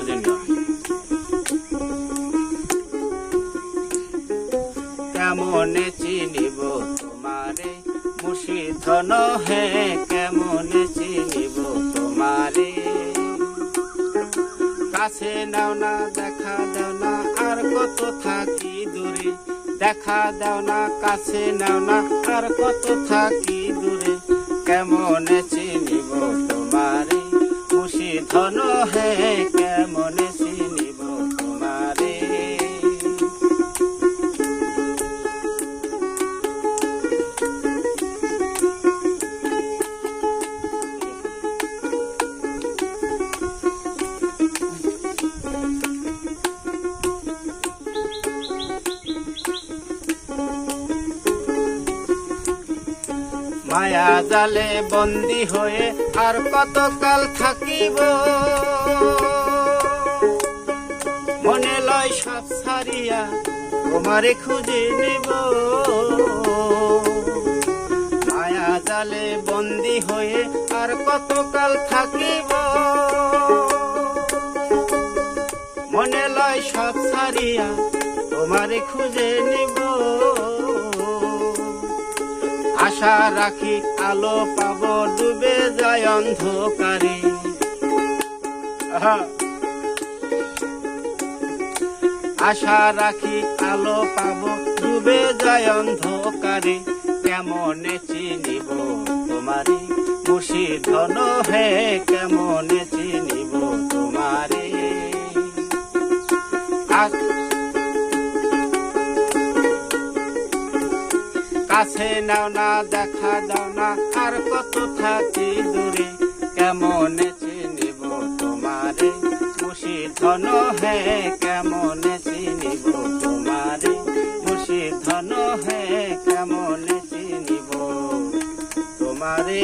বাজনীয়। কেমনে চিনিব তোমারে মুর্শিধন হে, কেমনে চিনিব তোমারে। কাছে নাও না দেখা দাও না আর কত থাকি দূরে, দেখা দাও না কাছে নাও না আর কত থাকি দূরে। কেমনে চিনিব তোমারে মুর্শিধন হে, কেমনে চিনিব তোমারে। মায়া জালে বন্দী হয়ে আর কতকাল থাকিব, মনে লয় সব ছাড়িয়া তোমারে খুঁজে নেব। মায়া জালে বন্দী হয়ে আর কতকাল থাকিব, মনে লয় সব ছাড়িয়া তোমারে খুঁজে নেব। আশা রাখি আলো পাব ডুবে যায় অন্ধকারে, আশা রাখি আলো পাব ডুবে যায় অন্ধকারে। কেমনে চিনিব তোমারে মুর্শিধন হে, কেমনে চিনিব তোমারে। কাছে নাও না দেখা দাও না আর কত থাকি দূরে। কেমনে চিনিব তোমারে মুর্শিধন হে, কেমনে চিনিব তোমারে মুর্শিধন হে, কেমনে চিনিব তোমারে।